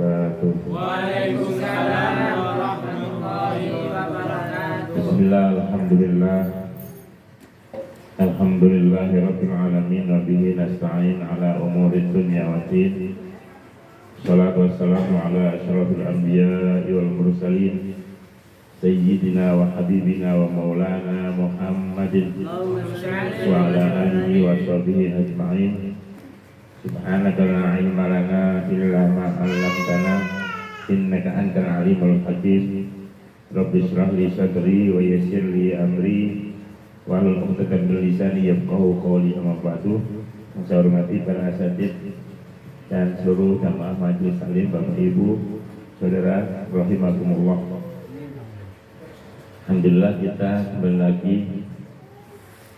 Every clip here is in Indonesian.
wabarakatuh. Waalaikumsalam warahmatullahi wabarakatuh. Bismillah, alhamdulillah. Alhamdulillahirabbil alamin wa bihi nasta'in ala umuri dunya waddin. Shalatu wassalamu ala asyrafil anbiya'i wal mursalin sayyidina wa habibina wa maulana Muhammadin wa ala alihi wa sahbihi ajma'in. Subhanaka la ilma lana illa ma 'allamtana innaka antal alimul hakim. Rabbi shrah li sadri wa yassir li amri wahlul 'uqdatam min lisani yafqahu qawli. Amma ba'du. Saya hormati para asatidz dan seluruh jamaah majelis taklim, Bapak Ibu, Saudara rahimakumullah. Alhamdulillah kita kembali lagi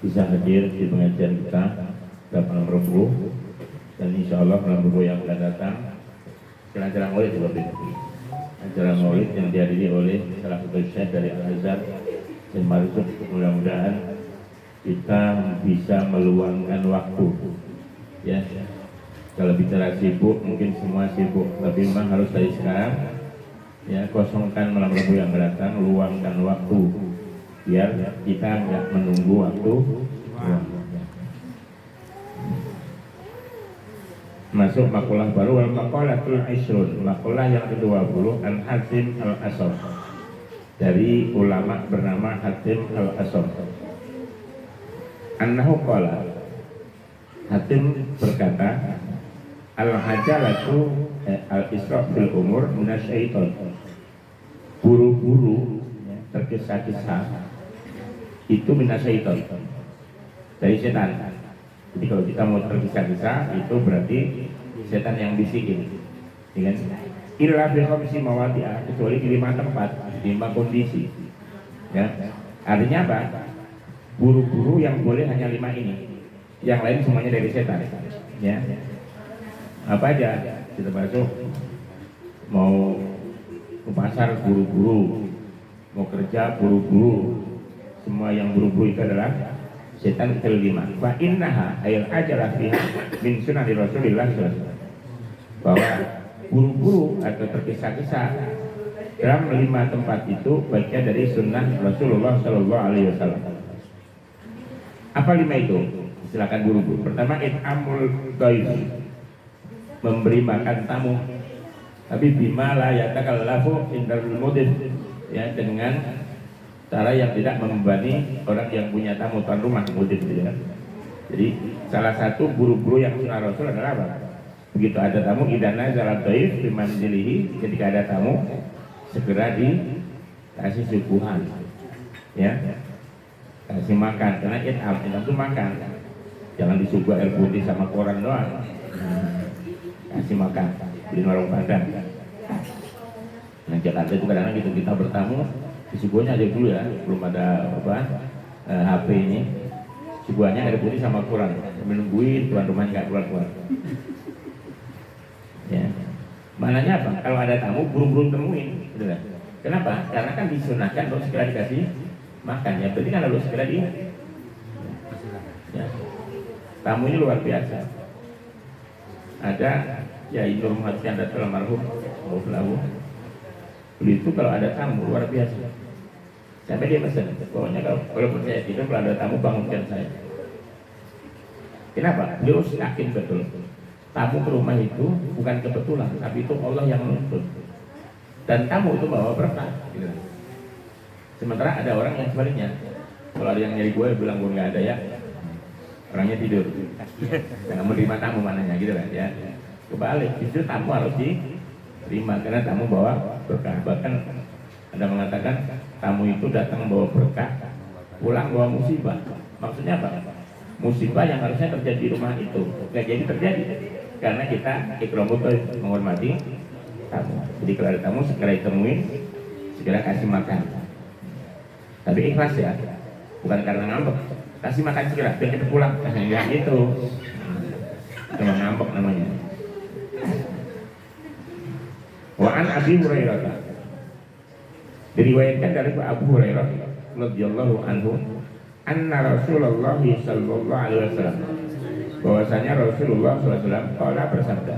bisa hadir di pengajian kita pada malam Rabu, dan insya Allah malam Rabu yang akan datang acara maulid juga acara maulid yang dihadiri oleh salah satu syekh dari Al-Azhar dan Marzuk. Mudah-mudahan kita bisa meluangkan waktu, ya. Kalau bicara sibuk, mungkin semua sibuk, tapi memang harus dari sekarang, ya, kosongkan malam Rabu yang datang, luangkan waktu biar kita nggak menunggu waktu. Masuk makalah baru, wal maqalatul isrun, makalah yang ke-20 An Hatim Al-Asam, dari ulama bernama Hatim Al-Asam. Annahu qala, Hatim berkata, al-hajalatu al-isra' fil umur minasyaiton, buru-buru tergesa-gesa itu minasyaiton, dari setan. Jadi kalau kita mau tergesa-gesa itu berarti setan yang bisikin, ya kan? Illa bi khamsi mawadi'a, kecuali di 5 tempat, di 5 kondisi, ya. Artinya apa? Buru-buru yang boleh hanya 5 ini, yang lain semuanya dari setan, ya. Apa aja? Kita masuk, mau ke pasar buru-buru, mau kerja buru-buru, semua yang buru-buru itu adalah setan kelima. Fa innaha ayal ajalah fiha min sunani Rasulillah sallallahu alaihi wasallam, bahwa buru-buru atau tergesa-gesa dalam 5 tempat itu bagian dari sunnah Rasulullah sallallahu alaihi wasallam. Apa 5 itu? Silakan buru-buru. Pertama, it'amul dhaif, memberi makan tamu, tapi bima la yatakallafu indal mudif, ya, dengan cara yang tidak membebani orang yang punya tamu, tuan rumah, mudif, ya. Jadi salah satu buru-buru yang sunnah Rasul adalah apa? Begitu ada tamu, idana zalat dhaif bimanzilihi, ketika ada tamu segera dikasih suguhan, ya, kasih makan, karena it'am itu makan, jangan disuguh air putih sama koran doang. Kasih makan di warung Padang. Nah, Jakarta itu kadang-kadang gitu, kita bertamu disuguhnya aja dulu, ya, belum ada HP ini, suguhannya air putih sama koran, menungguin tuan rumah nggak keluar-keluar, ya. Maknanya apa? Kalau ada tamu buru-buru temuin, gitu kan? Kenapa? Karena kan disunahkan untuk segera dikasih makan, ya. Berarti kan harus segera ya. Tamu ini luar biasa. Ada Yai Nur Muhammad Chandra almarhum, beliau itu kalau ada tamu luar biasa, sampai dia pesan, pokoknya kalau percaya itu kalau ada tamu bangunkan saya. Kenapa? Beliau yakin betul tamu ke rumah itu bukan kebetulan, tapi itu Allah yang menuntut, dan tamu itu bawa berkah, gitu. Sementara ada orang yang sebaliknya, kalau ada yang nyari gue bilang gue nggak ada, ya, orangnya tidur, nggak menerima tamu mananya, gitu kan, ya. Kebalik, justru tamu harus diterima karena tamu bawa berkah. Bahkan ada mengatakan tamu itu datang bawa berkah, pulang bawa musibah. Maksudnya apa? Musibah yang harusnya terjadi di rumah itu nggak jadi terjadi karena kita ikramul menghormati tamu. Jadi kalau ada tamu segera ditemuin, segera kasih makan. Tapi ikhlas, ya, bukan karena ngambek. Kasih makan segera, biar kita pulang. Ya gitu. Cuma ngambek namanya. Wa an Abi Hurairah, diriwayatkan dari Abu Hurairah radhiyallahu anhu, anna Rasulullah sallallahu alaihi wasallam, bahwasanya Rasulullah sallallahu alaihi wasallam qala bersabda,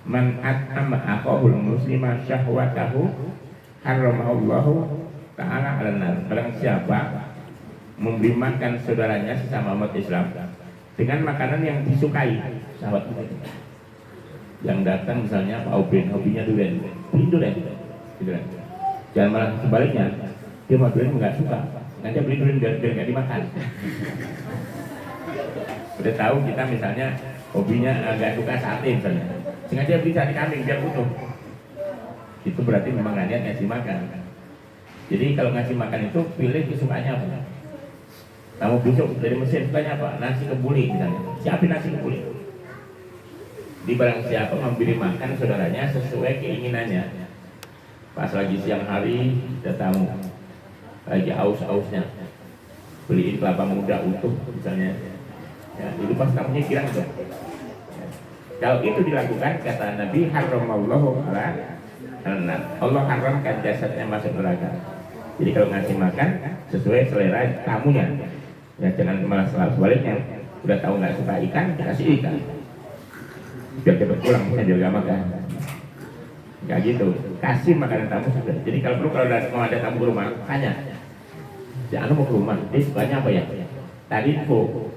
Man at'ama akhahul muslima syahwatahu harramallahu ta'ala 'alan nar. Barang siapa memberi makan saudaranya sesama umat Islam dengan makanan yang disukai sahabat kita. Yang datang misalnya Pak Ubin, hobinya durian, beli durian. Jangan malah sebaliknya, dia mau durian nggak suka, nanti beli durian biar nggak dimakan. Udah tahu kita misalnya hobinya agak suka sate misalnya, sengaja beli sate kambing biar utuh. Itu berarti memang nggak niat ngasih makan. Jadi kalau ngasih makan itu pilih kesukaannya apa. Kamu besok dari Mesir sukanya apa? Nasi kebuli misalnya, siapin nasi kebuli. Di barang siapa memberi makan saudaranya sesuai keinginannya. Pas lagi siang hari ada tamu, lagi aus-ausnya, beliin kelapa muda utuh misalnya. Ya, itu pas tamunya kirang tuh. Ya. Kalau itu dilakukan, kata Nabi, haramallahu ala an-nar. Allah haramkan jasadnya masuk neraka. Jadi kalau ngasih makan sesuai selera tamunya. Ya jangan malah selalu sebaliknya. Udah tahu nggak suka ikan, kasih ikan. Biar cepat pulang, bisa juga makan. Nggak gitu. Kasih makanan tamu sudah. Jadi kalau perlu kalau mau ada tamu ke rumah, tanya. Si Anu mau ke rumah, dia sukanya apa ya? Tadi info.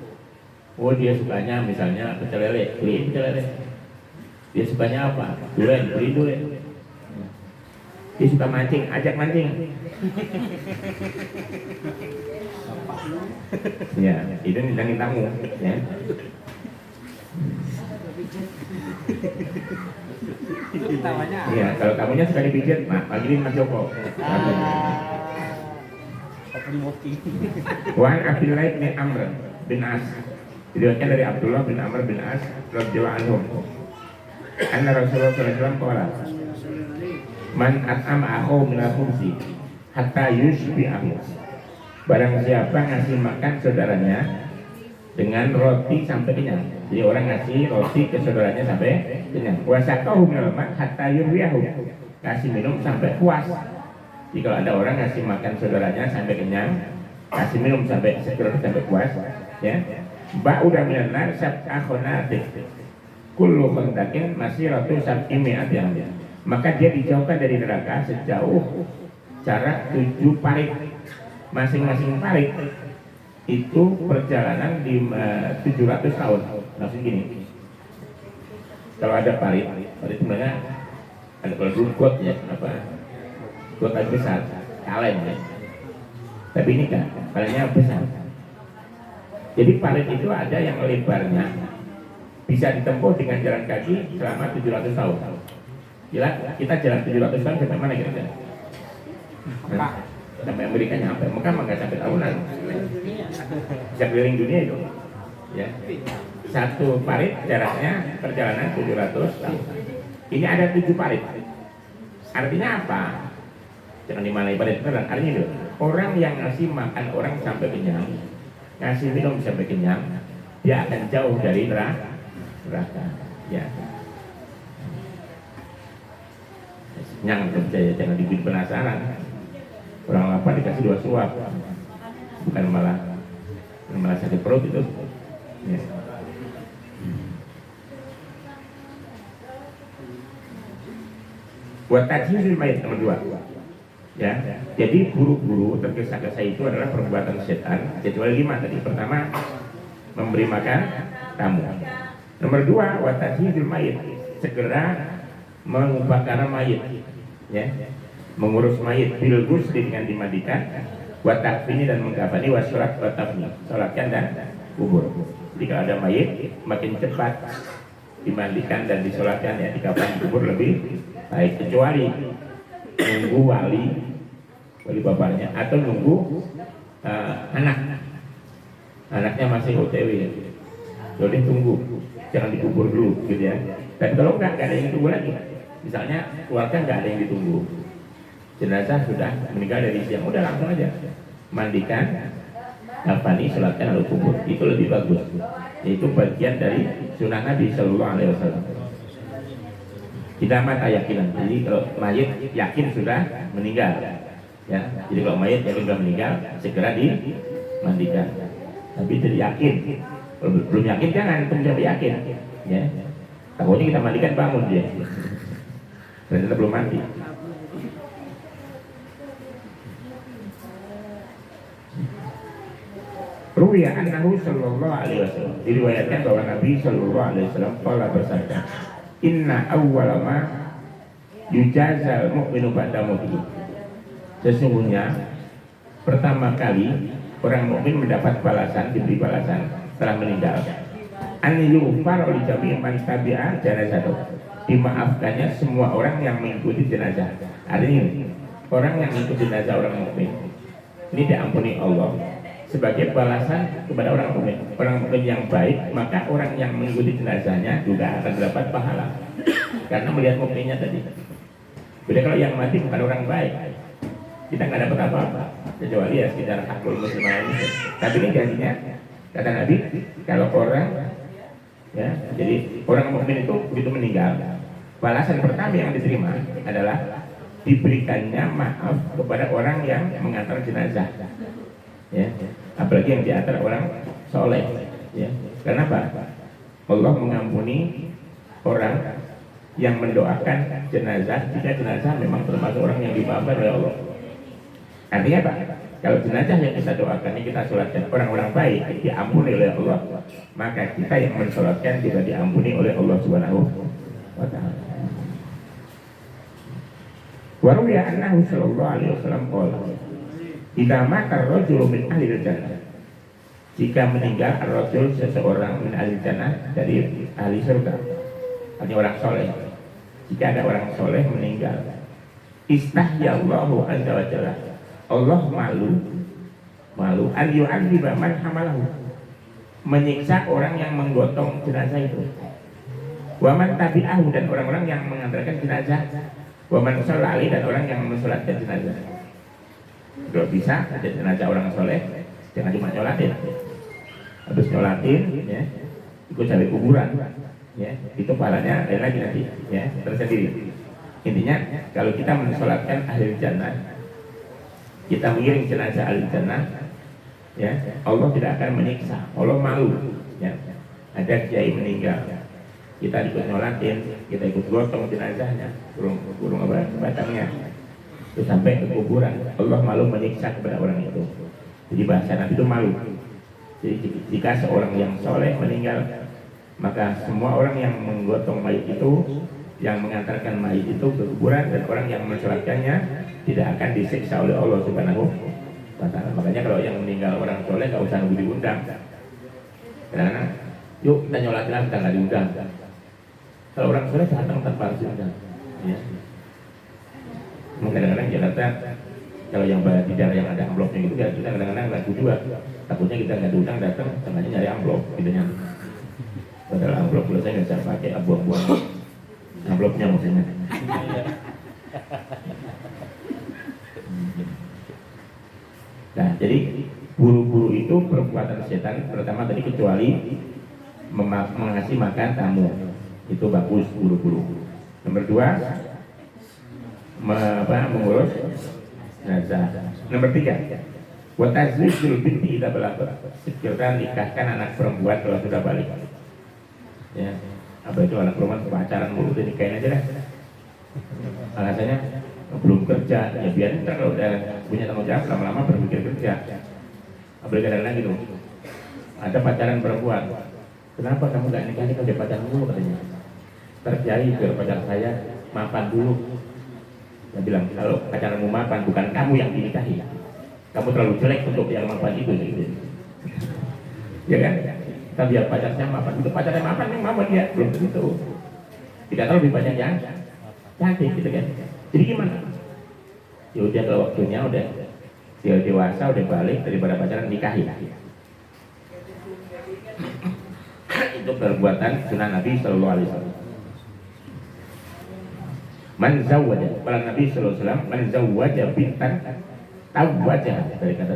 Oh dia sukanya misalnya pecel lele, beliin pecel lele. Dia sukanya apa? Durian, beli durian. Dia suka mancing, ajak mancing. Ya, itu nindangin tamu, ya. Iya, kalau tamunya suka dipijit, nah panggilin Mas Joko. Wan Abdullah bin Amr bin As. Diriwayatkan dari Abdullah bin Amr bin As radhiyallahu anhu. Anna Rasulullah sallallahu alaihi wasallam qala man at'ama akhahu min al-khubzi hatta yushbi'ahu. Barang siapa ngasih makan saudaranya dengan roti sampai kenyang. Jadi orang ngasih roti ke saudaranya sampai kenyang. Wa saqahu min al-ma' hatta yurwiyahu. Kasih minum sampai puas. Jadi kalau ada orang ngasih makan saudaranya sampai kenyang, kasih minum sampai sampai puas, ya. Ba'uda minan nar sab'a khanatik. Kullu khandakin masiratu sab'i mi'atin. Maka dia dijauhkan dari neraka sejauh jarak 7 parit. Masing-masing parit itu perjalanan di 700 tahun. Maksud gini, kalau ada parit sebenarnya ada kalau dulu got ya, apa got besar, kalen ya. Tapi ini kan kalennya besar. Jadi parit itu ada yang lebarnya bisa ditempuh dengan jalan kaki selama 700 tahun. Gila, kita jalan 700 tahun sampai mana kira-kira? Sampai Amerika nyampe, Mekah mah nggak sampai tahunan. Bisa keliling dunia itu. Ya. Satu parit jaraknya perjalanan 700 tahun. Ini ada 7 parit. Artinya apa? Jangan dimarahi parit beneran. Artinya itu orang yang ngasih makan orang sampai kenyang, ngasih minum sampai kenyang, dia akan jauh dari neraka. Ya. Kenyang percaya, jangan dibikin penasaran. Orang lapar dikasih 2 suap, bukan malah sakit perut itu. Ya. Buat tajhizul mayit nomor 2. Ya, jadi buru-buru tergesa-gesa itu adalah perbuatan setan. Kecuali 5 tadi. Pertama, memberi makan tamu. Nomor 2, wa tajhizul mayit, segera mengubahkan mayit. Ya. Mengurus mayit bil ghusli dengan dimandikan, wa takfini dan mengkafani, wa sholat wa tafni, sholatkan dan kubur. Jadi kalau ada mayit makin cepat dimandikan dan disolatkan, ya dikafani, kubur lebih baik, kecuali nunggu wali bapaknya atau nunggu anaknya masih OTW, ya. Jadi tunggu, jangan dikubur dulu gitu ya. Dan kalau nggak ada yang ditunggu lagi, misalnya keluarga nggak ada yang ditunggu, jenazah sudah meninggal dari siang, udah langsung aja mandikan, kafani, sholatkan lalu kubur. Itu lebih bagus. Itu bagian dari sunnah Nabi Shallallahu Alaihi Wasallam. Kita amat keyakinan. Jadi kalau mayit yakin sudah meninggal, ya. Jadi kalau mayit yakin sudah meninggal, segera dimandikan. Tapi tidak yakin, belum yakin jangan, tunggu sampai yakin, ya. Takutnya kita mandikan bangun dia. Ternyata belum mandi. Ruwiya annahu sallallahu alaihi wasallam, diriwayatkan bahwa Nabi sallallahu alaihi wasallam qala bersabda, inna awwala ma yujazal mu'minu ba'da mauti. Sesungguhnya pertama kali orang mukmin mendapat balasan, diberi balasan setelah meninggal. An yughfar li jami' man tabi'a janazah. Dimaafkannya semua orang yang mengikuti jenazah. Artinya orang yang mengikuti jenazah orang mukmin ini diampuni Allah sebagai balasan kepada orang mukmin. Orang mukmin yang baik, maka orang yang mengikuti jenazahnya juga akan mendapat pahala karena melihat mukminnya tadi. Beda kalau yang mati bukan orang baik, kita nggak dapat apa-apa kecuali ya sekitar hakul muslimin. Tapi ini janjinya, kata Nabi, kalau orang ya, jadi orang mukmin itu begitu meninggal, balasan pertama yang diterima adalah diberikannya maaf kepada orang yang mengantar jenazah, ya, apalagi yang diantar orang soleh, ya. Kenapa? Allah mengampuni orang yang mendoakan jenazah jika jenazah memang termasuk orang yang dimaafkan oleh Allah. Artinya apa? Kalau jenazah yang kita doakan, yang kita sholatkan orang-orang baik diampuni oleh Allah, maka kita yang mensolatkan juga diampuni oleh Allah Subhanahu wa ta'ala. Wa ruwiya annahu sallallahu alaihi wasallam qala, idza mata ar-rajulu min ahli jannah, jika meninggal ar-rajul seseorang min ahli jannah, dari ahli surga, artinya orang soleh. Jika ada orang soleh meninggal, istahyallahu azza wa jalla, Allah malu an yu'adziba man hamalahu, menyiksa orang yang menggotong jenazah itu, wa man tabi'ahu, dan orang-orang yang mengantarkan jenazah, wa man shalla alaihi, dan orang yang mensolatkan jenazah. Kalau bisa ada jenazah orang soleh, jangan cuma nyolatin, habis nyolatin ya, ikut sampai kuburan ya, itu pahalanya lain lagi nanti ya, tersendiri. Intinya kalau kita mensolatkan ahli jannah, kita mengiring jenazah ahli jannah, ya, Allah tidak akan menyiksa. Allah malu ya. Ada kiai meninggal, kita ikut nyolatin, kita ikut gotong jenazahnya, burung batangnya, itu sampai ke kuburan. Allah malu menyiksa kepada orang itu. Jadi bahasa Nabi itu malu. Jadi jika seorang yang soleh meninggal, maka semua orang yang menggotong mayit itu, yang mengantarkan mayit itu ke kuburan, dan orang yang mensolatkannya tidak akan disiksa oleh Allah Subhanahu wa ta'ala. Makanya kalau yang meninggal orang soleh gak usah nunggu diundang. Kadang-kadang, yuk kita nyolatin, kita nggak diundang. Kalau orang soleh datang tanpa harus diundang. Ya. Kadang-kadang Jakarta, kalau yang di daerah yang ada amplopnya gitu, kita kadang-kadang ragu juga. Takutnya kita nggak diundang datang, tengahnya nyari amplop, gitu ya. Padahal amplop kalau saya nggak bisa pakai buang-buang amplopnya maksudnya. Nah, jadi buru-buru itu perbuatan setan. Pertama tadi kecuali mengasih makan tamu, itu bagus buru-buru. Nomor dua, mengurus jenazah. Nomor tiga, wa tazwijul binti idza balagha, segera nikahkan anak perempuan kalau sudah balik. Ya, apa itu anak perempuan pacaran mulu, udah nikahin aja dah. Alasannya belum kerja, ya biar ntar kalau udah punya tanggung jawab lama-lama berpikir kerja. Apalagi kadang-kadang gitu, ada pacaran perempuan, kenapa kamu gak nikah, kalau dia pacaran dulu katanya, terjadi biar pacar saya mapan dulu. Dia bilang, kalau pacaranmu mapan, bukan kamu yang dinikahi, kamu terlalu jelek untuk yang mapan itu gitu. Ya kan? Kita biar pacarnya mapan, itu pacarnya mapan yang mapan dia, belum tentu. Tidak tahu lebih banyak yang cantik gitu kan. Jadi gimana? Ya udah kalau waktunya udah dia dewasa, udah balik, daripada pacaran nikahi. Itu perbuatan sunnah Nabi Sallallahu Alaihi Wasallam. Man zawwaja, para Nabi Sallallahu Alaihi Wasallam, man zawwaja bintan tawwajah, dari kata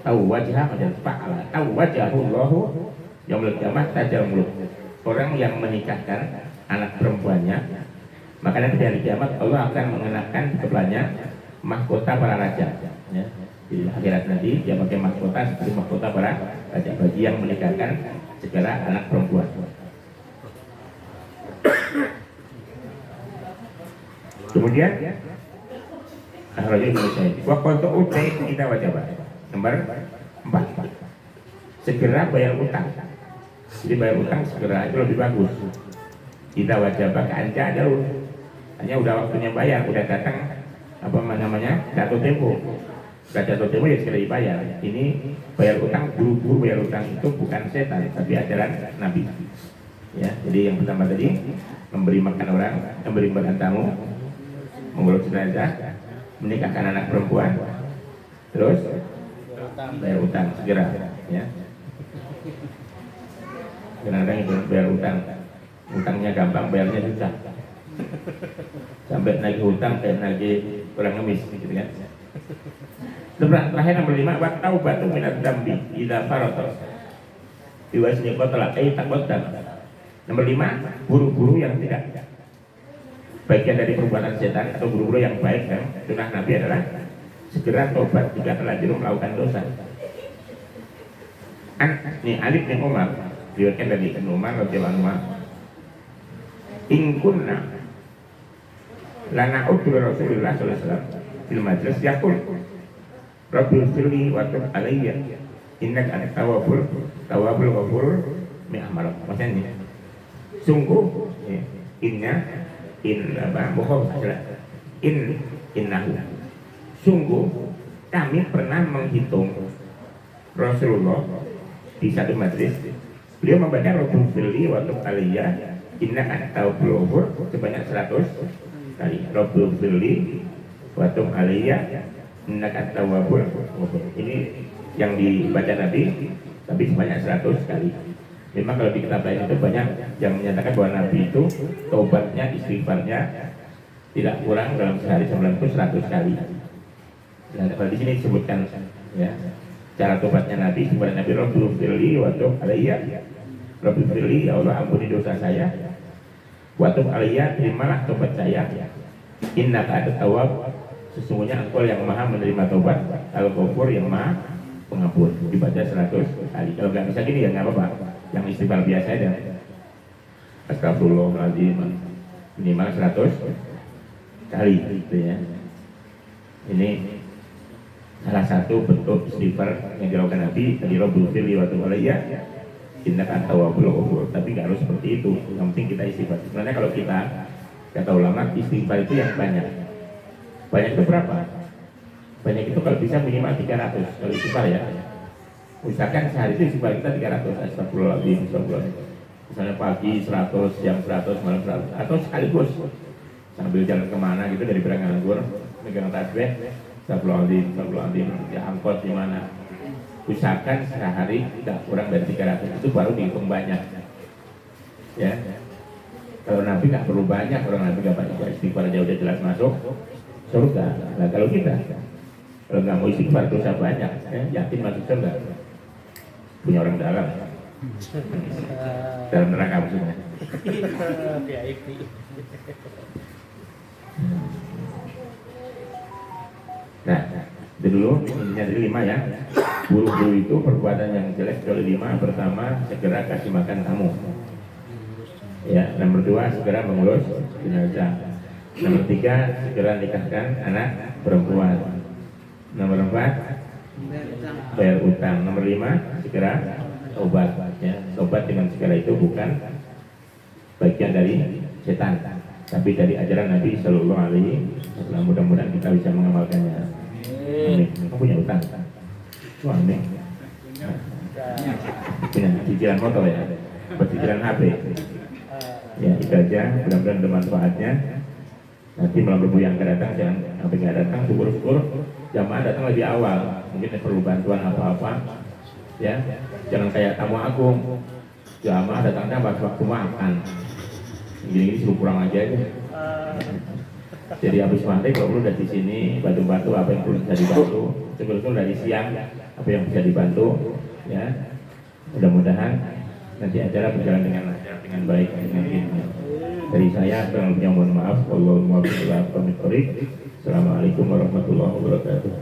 tawwajah dan fa'ala, tawwajahu Allahu yaumul qiyamah tajal muluk. Orang yang menikahkan anak perempuannya, maka nanti dari kiamat Allah akan mengenakan kepalanya mahkota para raja. Ya. Di akhirat nanti dia pakai mahkota seperti mahkota para raja bagi yang menikahkan segala anak perempuan. Kemudian akhrajah Muslim. Wa qatu utai kita wajib. Nomor 4. Segera bayar utang. Jadi bayar utang segera itu lebih bagus. Kita wajib ke anja jauh. Hanya udah waktunya bayar, udah datang apa namanya jatuh tempo. Sudah jatuh tempo ya segera dibayar. Ini bayar utang, buru-buru bayar utang itu bukan setan tapi ajaran Nabi. Ya, jadi yang pertama tadi memberi makan orang, memberi makan tamu, mengurus jenazah, menikahkan anak perempuan, terus bayar utang segera. Ya. Kadang-kadang itu bayar utang, utangnya gampang, bayarnya susah. Sampai nagih utang kayak nagih orang ngemis, gitu kan? Terakhir nomor 5, wa taubatu minadz dzambi idza farata. Diwasni qatala ay taqaddam. Nomor 5, buru-buru yang tidak bagian dari perbuatan setan atau buru-buru yang baik kan? Sunnah Nabi adalah segera tobat jika terlanjur melakukan dosa. Ini Alif bin Umar, diriwayatkan dari Ibnu Umar radhiyallahu anhu. In kunna lana utul Rasulullah sallallahu alaihi wasallam fil majlis yaqul Rabbil firli wa tub alayya innaka antat tawwabul ghafur mi'amal. Maksudnya sungguh innahu sungguh kami pernah menghitung Rasulullah di satu majlis, beliau membaca Rabbil firli wa tub alayya innaka antat tawwabul ghafur sebanyak 100 kali. Rabbil firli wa tub alayya innaka tawwabur. Ini yang dibaca Nabi tapi sebanyak 100 kali. Memang kalau di kitab lain itu banyak yang menyatakan bahwa Nabi itu taubatnya, istighfarnya tidak kurang dalam sehari sebelum itu 100 kali. Nah, kalau di sini disebutkan ya cara tobatnya Nabi, sebenarnya Nabi Rabbil firli wa tub alayya. Rabbil firli, ya Allah ampuni dosa saya. Wa tub alayya, terimalah tobat saya. Innaka antat tawwab, sesungguhnya Engkau yang maha menerima tobat, Al-Ghafur yang maha pengampun. Dibaca 100 kali. Kalau nggak bisa gini ya nggak apa-apa, yang istighfar biasa aja. Astagfirullahaladzim minimal 100 kali gitu ya. Ini salah satu bentuk istighfar yang dilakukan Nabi. Tadi Rabbil firli wa tub alayya innaka antat tawwabul ghafur. Tapi nggak harus seperti itu. Yang penting kita istighfar. Sebenarnya kalau kita kata ulama, istighfar itu yang banyak. Banyak itu berapa? Banyak itu kalau bisa minimal 300 kalau istighfar ya. Misalkan sehari itu istighfar kita 300. Astagfirullahaladzim, astagfirullahaladzim. Misalnya pagi 100, siang 100, malam 100. Atau sekaligus sambil jalan kemana gitu dari Berang Anggur, megang tasbih, astagfirullahaladzim, astagfirullahaladzim, di angkot di mana. Usahakan sehari tidak kurang dari 300. Itu baru dihitung banyak. Ya. Kalau Nabi nggak perlu banyak, orang Nabi nggak banyak istighfar aja udah jelas masuk surga. Nah kalau kita kalau nggak mau istighfar dosa banyak, yakin masuk surga. Punya orang dalam neraka maksudnya. Nah itu dulu intinya dari 5 ya. Buru-buru itu perbuatan yang jelek. Kalau 5, pertama segera kasih makan tamu. Ya, nomor 2 segera mengurus jenazah. Nomor 3 segera nikahkan anak perempuan. Nomor 4 bayar utang. Nomor 5 segera tobat. Ya, tobat dengan segera itu bukan bagian dari setan, tapi dari ajaran Nabi Shallallahu Alaihi Wasallam. Mudah-mudahan kita bisa mengamalkannya. Amin. Kamu punya utang? Amin. Punya cicilan motor ya, cicilan HP. Ya itu aja. Mudah-mudahan ada manfaatnya. Nanti malam Rabu yang akan datang jangan sampai nggak datang, syukur-syukur jamaah datang lebih awal. Mungkin perlu bantuan apa-apa. Ya, jangan kayak tamu agung. Jamaah datangnya pas waktu makan. Gini-gini suruh pulang aja itu. Jadi habis mandi kalau perlu dari sini bantu-bantu apa yang perlu bisa dibantu. Syukur-syukur dari siang apa yang bisa dibantu. Ya, mudah-mudahan nanti acara berjalan dengan baik dengan ini. Dari saya kurang lebihnya mohon maaf. Assalamualaikum warahmatullahi wabarakatuh.